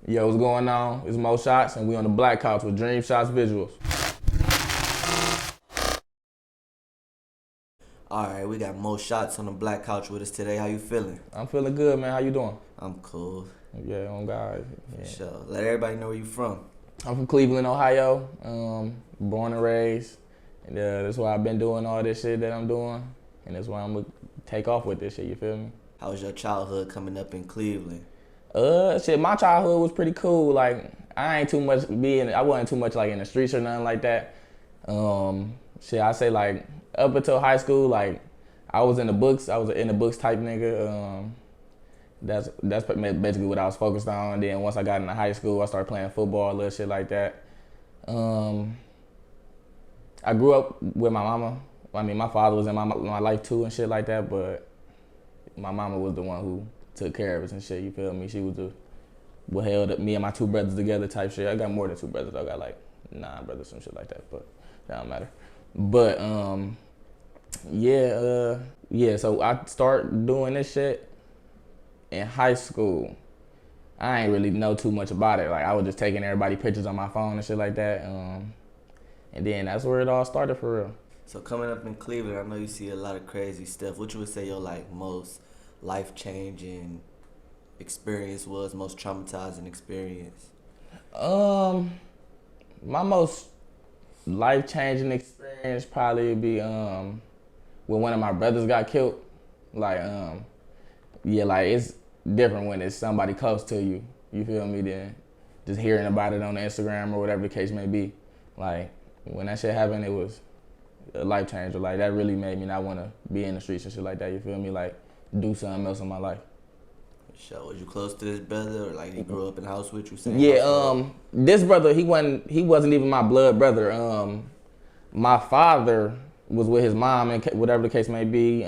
Yo, what's going on? It's Mo Shotz, and we on the Black Couch with Dreamshot's visuals. All right, we got Mo Shotz on the black couch with us today. How you feeling? I'm feeling good, man. How you doing? I'm cool. Yeah, on God. For Yeah. sure. Let everybody know where you from. I'm from Cleveland, Ohio. Born and raised. And that's why I've been doing all this shit that I'm doing. And that's why I'm gonna take off with this shit, you feel me? How was your childhood coming up in Cleveland? My childhood was pretty cool. Like, I wasn't too much like in the streets or nothing like that. I say like up until high school, like I was in the books. I was in the books type nigga. That's basically what I was focused on. And then once I got into high school, I started playing football, little shit like that. I grew up with my mama. I mean, my father was in my life too and shit like that, but my mama was the one who took care of us and shit, you feel me? She was what held up me and my two brothers together type shit. I got more than two brothers. I got like 9 brothers, some shit like that, but that don't matter. But so I start doing this shit in high school. I ain't really know too much about it. Like, I was just taking everybody pictures on my phone and shit like that. And then that's where it all started for real. So coming up in Cleveland, I know you see a lot of crazy stuff. What you would say your like most life-changing experience was, most traumatizing experience? My most life-changing experience probably would be when one of my brothers got killed. Like, like it's different when it's somebody close to you, you feel me, than just hearing about it on Instagram or whatever the case may be. Like, when that shit happened, it was a life changer. Like, that really made me not want to be in the streets and shit like that, you feel me? Like, do something else in my life. So, was you close to this brother, or like he grew up in the house with you? This brother, he wasn't even my blood brother. My father was with his mom, and whatever the case may be.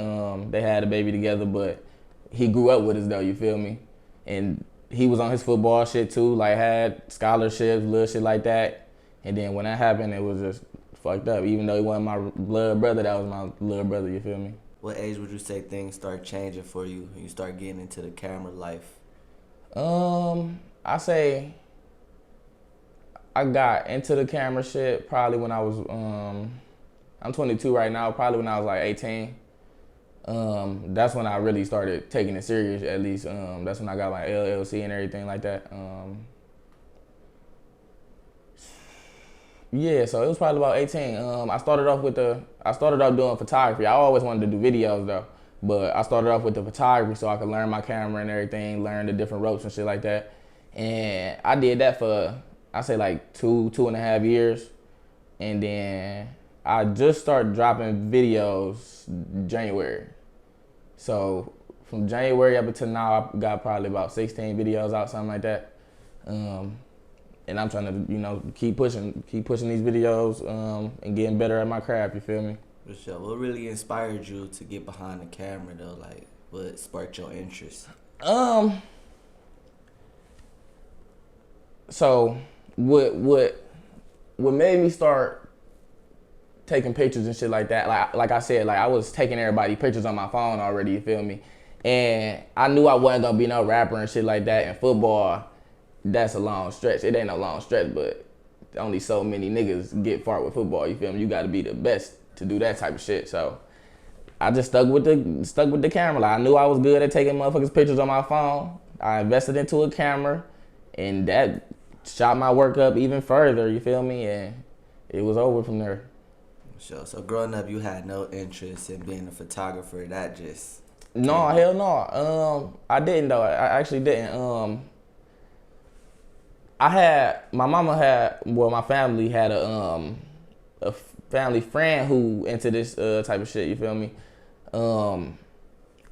They had a baby together, but he grew up with us though, you feel me? And he was on his football shit too, like had scholarships, little shit like that. And then when that happened, it was just fucked up. Even though he wasn't my blood brother, that was my little brother, you feel me? What age would you say things start changing for you when you start getting into the camera life? I say I got into the camera shit probably when I was, I'm 22 right now, probably when I was like 18. That's when I really started taking it serious, at least. That's when I got my LLC and everything like that. So it was probably about 18. I started off doing photography. I always wanted to do videos though, but I started off with the photography so I could learn my camera and everything, learn the different ropes and shit like that. And I did that for, I say like 2.5 years. And then I just started dropping videos January. So from January up until now, I got probably about 16 videos out, something like that. And I'm trying to, keep pushing these videos and getting better at my craft, you feel me? For sure. What really inspired you to get behind the camera though? Like, what sparked your interest? So what made me start taking pictures and shit like that, like I said, like I was taking everybody pictures on my phone already, you feel me? And I knew I wasn't gonna be no rapper and shit like that in football. That's a long stretch. It ain't no long stretch, but only so many niggas get far with football, you feel me? You gotta be the best to do that type of shit. So I just stuck with the camera. Like, I knew I was good at taking motherfuckers pictures on my phone. I invested into a camera, and that shot my work up even further, you feel me? And it was over from there. Sure. So growing up, you had no interest in being a photographer. That just no, hell no. I didn't though. I actually didn't. My family had a family friend who into this type of shit, you feel me? And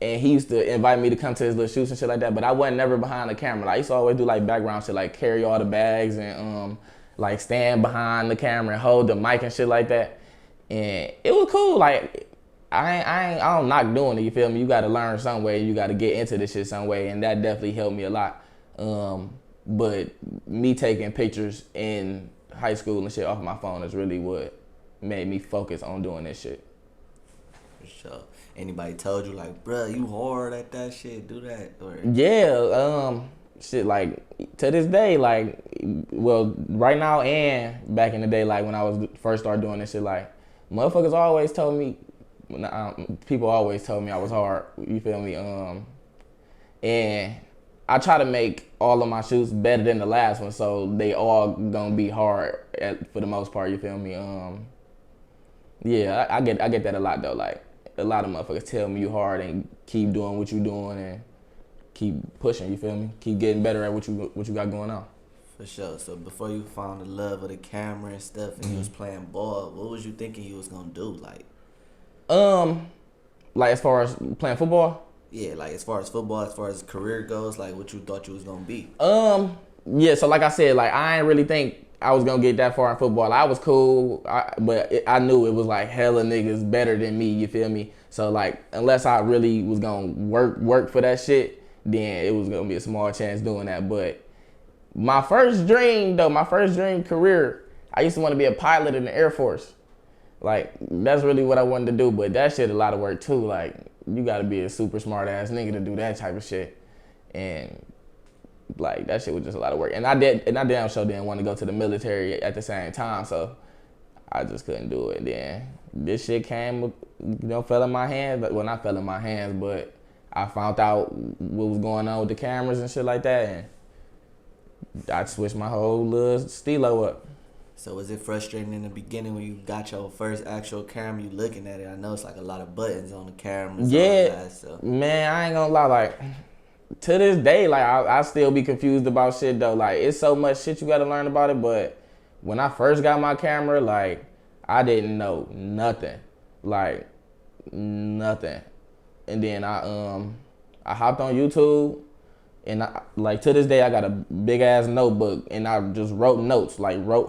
he used to invite me to come to his little shoots and shit like that, but I wasn't never behind the camera. Like, I used to always do like background shit, like carry all the bags and like stand behind the camera and hold the mic and shit like that. And it was cool. Like, I don't knock doing it, you feel me? You gotta learn some way, you gotta get into this shit some way, and that definitely helped me a lot. But me taking pictures in high school and shit off my phone is really what made me focus on doing this shit. For sure. Anybody told you like, bruh, you hard at that shit, do that? Or Yeah, shit, like, to this day, like, well, right now and back in the day, like, when I was first started doing this shit, like, motherfuckers always told me, people always told me I was hard, you feel me? And I try to make all of my shoots better than the last one, so they all gonna be hard for the most part, you feel me? Yeah, I get that a lot, though, like, a lot of motherfuckers tell me you hard and keep doing what you doing and keep pushing, you feel me? Keep getting better at what you got going on. For sure. So before you found the love of the camera and stuff and you was playing ball, what was you thinking you was gonna do? Like as far as playing football? Yeah, like as far as football, as far as career goes, like what you thought you was gonna be. Yeah, so like I said, like I ain't really think I was gonna get that far in football. I was cool, but I knew it was like hella niggas better than me, you feel me? So like unless I really was gonna work for that shit, then it was gonna be a small chance doing that. But my first dream career, I used to want to be a pilot in the Air Force. Like, that's really what I wanted to do, but that shit a lot of work too. Like, you gotta be a super smart ass nigga to do that type of shit. And like, that shit was just a lot of work. And I damn sure didn't want to go to the military at the same time, so I just couldn't do it. Then this shit came, fell in my hands. Well, not fell in my hands, but I found out what was going on with the cameras and shit like that, and I switched my whole little stilo up. So was it frustrating in the beginning when you got your first actual camera, you looking at it? I know it's like a lot of buttons on the cameras. Yeah, all that, so. Man, I ain't gonna lie, like, to this day, like, I still be confused about shit, though. Like, it's so much shit you gotta learn about it, but when I first got my camera, like, I didn't know nothing. Like, nothing. And then I hopped on YouTube, and like to this day I got a big ass notebook, and I just wrote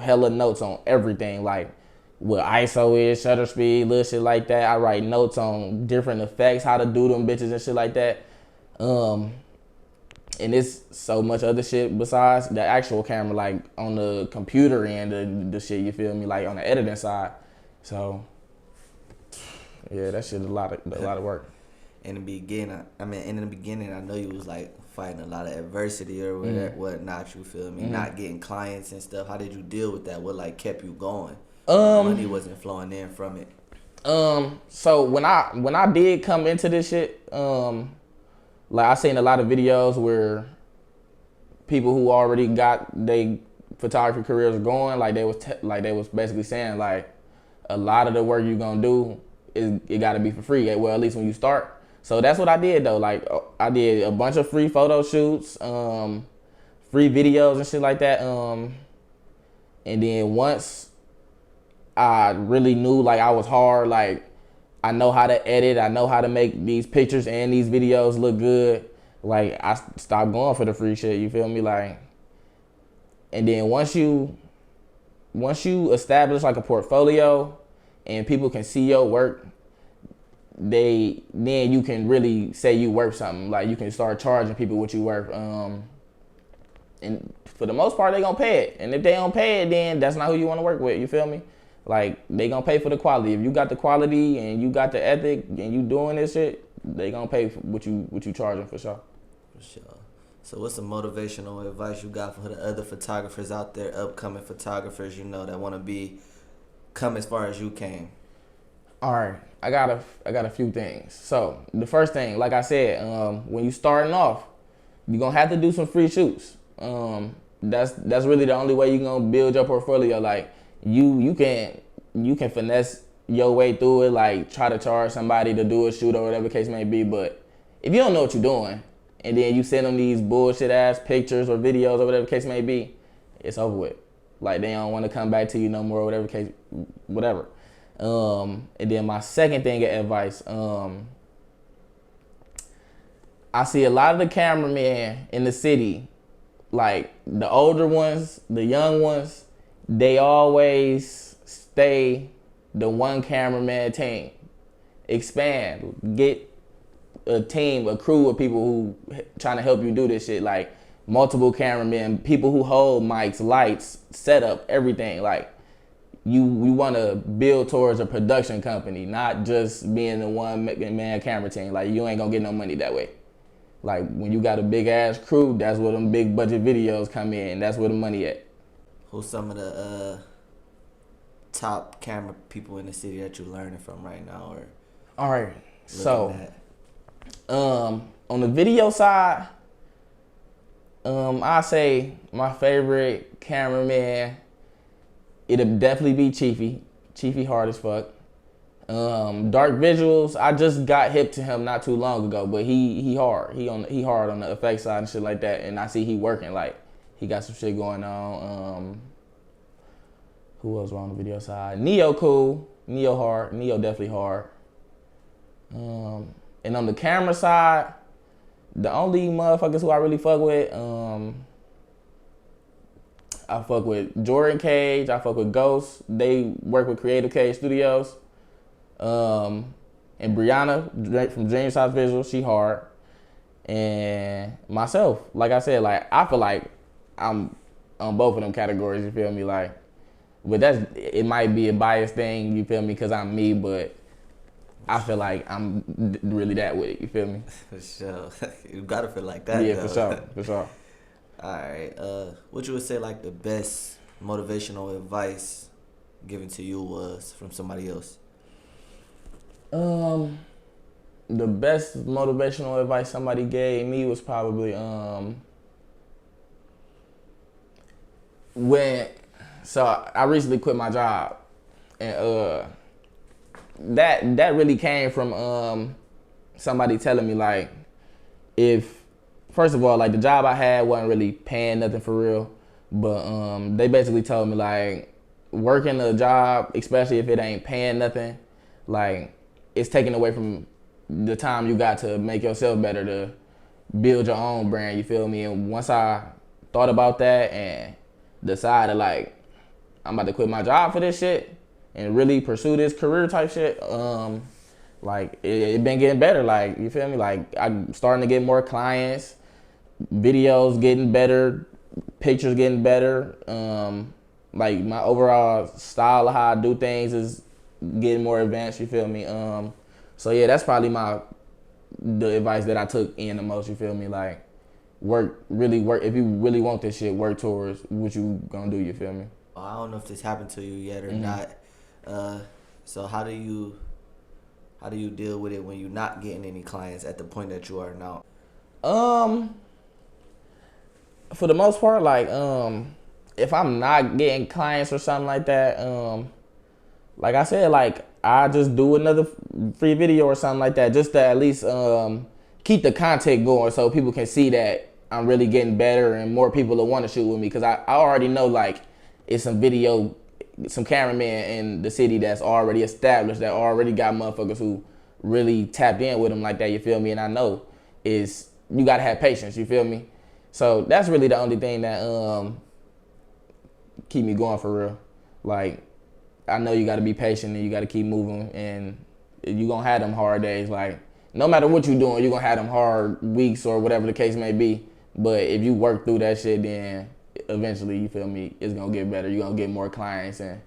hella notes on everything, like what ISO is, shutter speed, little shit like that. I write notes on different effects, how to do them bitches and shit like that. And it's so much other shit besides the actual camera, like on the computer end of the shit, you feel me, like on the editing side. So yeah, that shit a lot of work. In the beginning, I know you was like fighting a lot of adversity or whatnot, you feel me? Not getting clients and stuff. How did you deal with that? What like kept you going? Money wasn't flowing in from it. So when I did come into this shit, like I seen a lot of videos where people who already got they photography careers going, like they was basically saying like a lot of the work you gonna do it gotta be for free. Well, at least when you start. So that's what I did though. Like I did a bunch of free photo shoots, free videos and shit like that. And then once I really knew like I was hard, like I know how to edit, I know how to make these pictures and these videos look good. Like I stopped going for the free shit, you feel me? Like, and then once you establish like a portfolio and people can see your work, then you can really say you worth something. Like you can start charging people what you worth. And for the most part, they gonna pay it. And if they don't pay it, then that's not who you want to work with. You feel me? Like they gonna pay for the quality. If you got the quality and you got the ethic and you doing this shit, they gonna pay for what you charging for sure. For sure. So what's some motivational advice you got for the other photographers out there, upcoming photographers, that want to come as far as you came? All right, I got a few things. So the first thing, like I said, when you starting off, you're gonna have to do some free shoots. That's really the only way you're gonna build your portfolio. Like you can finesse your way through it, like try to charge somebody to do a shoot or whatever the case may be. But if you don't know what you're doing, and then you send them these bullshit ass pictures or videos or whatever the case may be, it's over with. Like they don't want to come back to you no more, whatever the case, whatever. And then my second thing of advice, I see a lot of the cameramen in the city, like the older ones, the young ones, they always stay the one cameraman team. Expand, get a team, a crew of people who trying to help you do this shit, like multiple cameramen, people who hold mics, lights, setup, everything. Like we want to build towards a production company, not just being the one man camera team. Like you ain't gonna get no money that way. Like when you got a big ass crew, that's where them big budget videos come in. That's where the money at. Who's some of the top camera people in the city that you're learning from right now, or all right, so at? on the video side, I say my favorite cameraman, it'll definitely be Chiefy. Chiefy hard as fuck. Dark visuals, I just got hip to him not too long ago, but he hard. He hard on the effects side and shit like that, and I see he working. Like he got some shit going on. Who else on the video side? Neo cool. Neo hard. Neo definitely hard. And on the camera side, the only motherfuckers who I really fuck with, I fuck with Jordan Cage. I fuck with Ghost. They work with Creative Cage Studios. And Brianna from Dreamshot Visual, she hard. And myself, like I said, like I feel like I'm on both of them categories. You feel me? Like, but it might be a biased thing. You feel me? Because I'm me, but I feel like I'm really that with it. You feel me? For sure. You gotta feel like that. Yeah, though. for sure. All right. What you would say like the best motivational advice given to you was from somebody else? The best motivational advice somebody gave me was probably so I recently quit my job, and that really came from somebody telling me like, if first of all, like the job I had wasn't really paying nothing for real, but they basically told me like, working a job, especially if it ain't paying nothing, like it's taken away from the time you got to make yourself better, to build your own brand. You feel me? And once I thought about that and decided like I'm about to quit my job for this shit and really pursue this career type shit, like it been getting better. Like, you feel me? Like I'm starting to get more clients, videos getting better, pictures getting better. Like my overall style of how I do things is getting more advanced. You feel me? So yeah, that's probably the advice that I took in the most. You feel me? Like really work. If you really want this shit, work towards what you gonna do. You feel me? I don't know if this happened to you yet or not. So how do you deal with it when you're not getting any clients at the point that you are now? For the most part, like if I'm not getting clients or something like that, like I said, like I just do another free video or something like that, just to at least keep the content going, so people can see that I'm really getting better and more people will want to shoot with me. Cause I already know like it's some cameraman in the city that's already established, that already got motherfuckers who really tapped in with them like that. You feel me? And I know is you gotta have patience. You feel me? So that's really the only thing that keep me going for real. Like, I know you gotta be patient and you gotta keep moving, and you gonna have them hard days. Like, no matter what you're doing, you're gonna have them hard weeks or whatever the case may be. But if you work through that shit, then eventually, you feel me, it's gonna get better. You're gonna get more clients and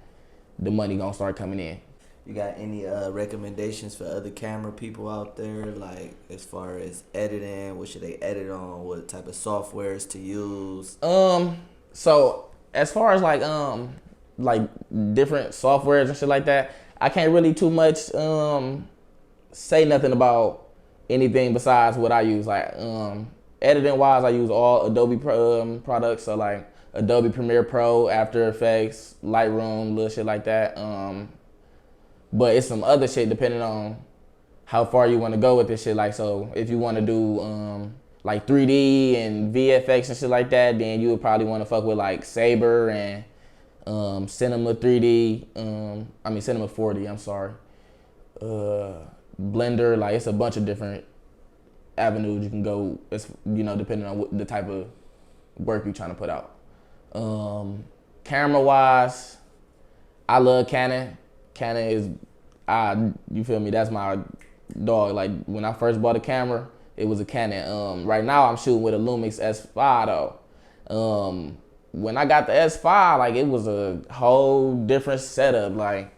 the money gonna start coming in. You got any recommendations for other camera people out there, like as far as editing? What should they edit on? What type of softwares to use? So as far as like different softwares and shit like that, I can't really too much say nothing about anything besides what I use. Like editing wise, I use all Adobe products, so like Adobe Premiere Pro, After Effects, Lightroom, little shit like that. But it's some other shit depending on how far you want to go with this shit. Like, so if you want to do like 3D and VFX and shit like that, then you would probably want to fuck with like Saber and Cinema 3D. Cinema 4D. I'm sorry. Blender. Like, it's a bunch of different avenues you can go. It's, depending on what the type of work you're trying to put out. Camera wise, I love Canon. Canon is, you feel me? That's my dog. Like, when I first bought a camera, it was a Canon. Right now I'm shooting with a Lumix S5 though. When I got the S5, like, it was a whole different setup. Like,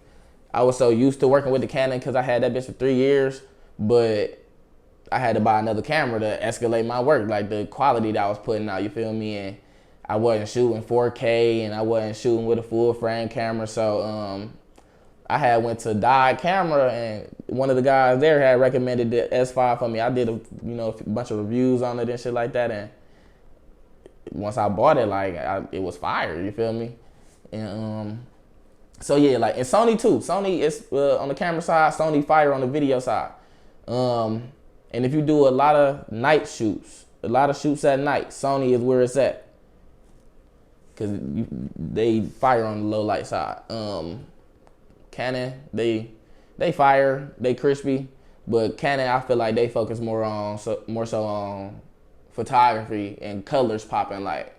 I was so used to working with the Canon because I had that bitch for 3 years, but I had to buy another camera to escalate my work, like the quality that I was putting out, you feel me? And I wasn't shooting 4K and I wasn't shooting with a full frame camera. So I had went to Dye Camera, and one of the guys there had recommended the S5 for me. I did a bunch of reviews on it and shit like that, and once I bought it, like it was fire, you feel me? And so yeah, like, and Sony too. Sony is on the camera side, Sony fire on the video side. And if you do a lot of night shoots, a lot of shoots at night, Sony is where it's at. Cause they fire on the low light side. Canon, they fire, they crispy, but Canon, I feel like they focus more so on photography and colors popping. Like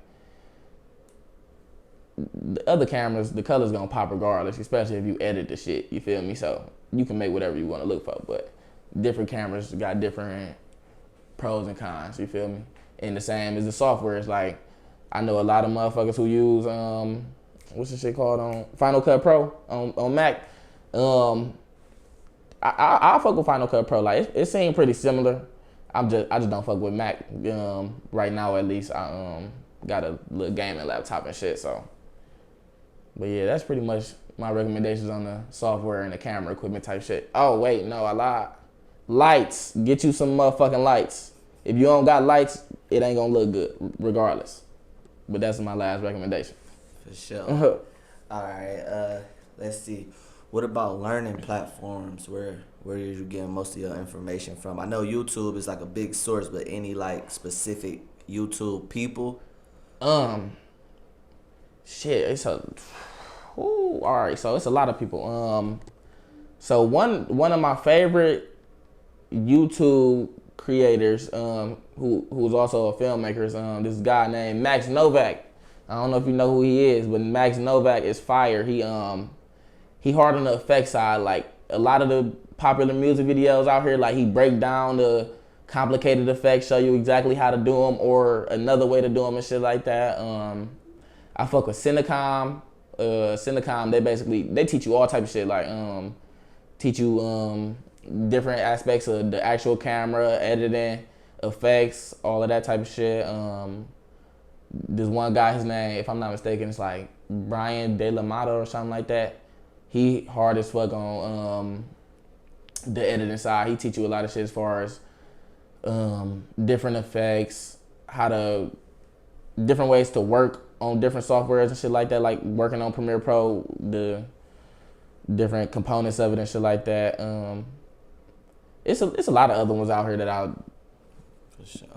the other cameras, the colors gonna pop regardless, especially if you edit the shit, you feel me? So you can make whatever you wanna look for, but different cameras got different pros and cons, you feel me? And the same as the software, it's like, I know a lot of motherfuckers who use, what's the shit called on Final Cut Pro on Mac. I fuck with Final Cut Pro. Like it seemed pretty similar. I just don't fuck with Mac. Right now at least. I got a little gaming laptop and shit. So, but yeah, that's pretty much my recommendations on the software and the camera equipment type shit. Oh wait, no, I lied. Lights. Get you some motherfucking lights. If you don't got lights, it ain't gonna look good regardless. But that's my last recommendation. For sure. All right. Let's see. What about learning platforms? Where are you getting most of your information from? I know YouTube is like a big source, but any like specific YouTube people? Shit. It's all right. So it's a lot of people. So one of my favorite YouTube creators, who's also a filmmaker, this guy named Max Novak. I don't know if you know who he is, but Max Novak is fire. He hard on the effects side. Like a lot of the popular music videos out here, like he break down the complicated effects, show you exactly how to do them or another way to do them and shit like that. I fuck with Cinecom. Cinecom, they teach you all type of shit, like teach you different aspects of the actual camera, editing, effects, all of that type of shit. There's one guy, his name, if I'm not mistaken, it's like Brian De La Mata or something like that. He hard as fuck on the editing side. He teach you a lot of shit as far as different effects, different ways to work on different softwares and shit like that, like working on Premiere Pro, the different components of it and shit like that. It's a lot of other ones out here that I'll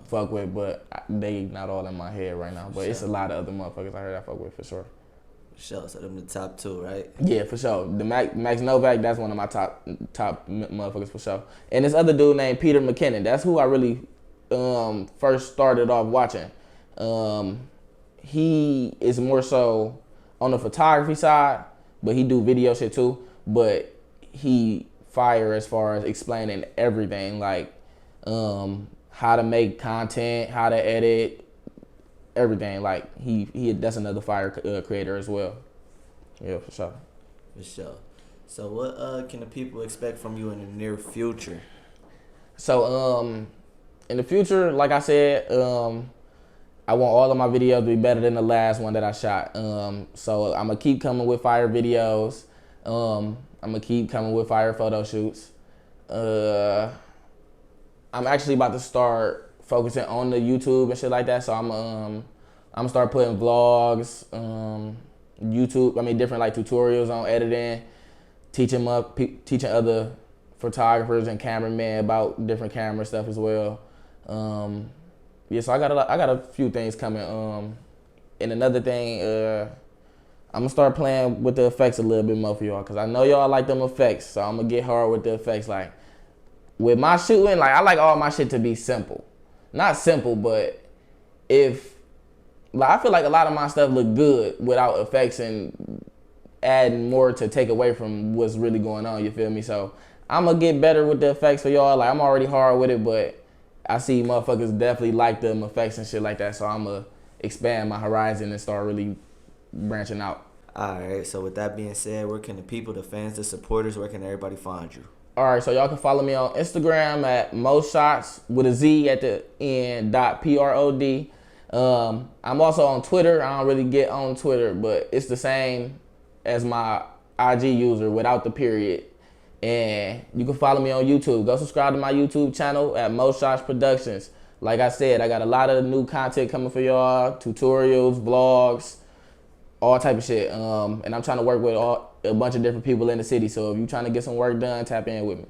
fuck with, but they not all in my head right now. But it's a lot of other motherfuckers out here that I fuck with for sure. For sure. So them the top two, right? Yeah, for sure. The Max Novak, that's one of my top motherfuckers for sure. And this other dude named Peter McKinnon, that's who I really first started off watching. He is more so on the photography side, but he do video shit too. But he fire as far as explaining everything, like how to make content, how to edit, everything. Like he that's another fire creator as well. Yeah, for sure. For sure. So what can the people expect from you in the near future? So in the future, like I said, I want all of my videos to be better than the last one that I shot. So I'm gonna keep coming with fire videos. I'm gonna keep coming with fire photo shoots. I'm actually about to start focusing on the YouTube and shit like that. So I'm gonna start putting vlogs, different like tutorials on editing, teaching other photographers and cameramen about different camera stuff as well. Yeah, so I got a few things coming. And another thing, I'm gonna start playing with the effects a little bit more for y'all, cause I know y'all like them effects. So I'm gonna get hard with the effects. Like with my shooting, like I like all my shit to be simple, not simple, but I feel like a lot of my stuff look good without effects and adding more to take away from what's really going on. You feel me? So I'm gonna get better with the effects for y'all. Like I'm already hard with it, but I see motherfuckers definitely like them effects and shit like that. So I'm gonna expand my horizon and start really branching out. All right. So with that being said, where can the people, the fans, the supporters, where can everybody find you? All right, so y'all can follow me on Instagram at Shotz with a Z at the end .prod. I'm also on Twitter. I don't really get on Twitter, but it's the same as my IG user without the period. And you can follow me on YouTube. Go subscribe to my YouTube channel at Shotz Productions. Like I said, I got a lot of new content coming for y'all, tutorials, vlogs, all type of shit. And I'm trying to work with a bunch of different people in the city. So if you're trying to get some work done, tap in with me.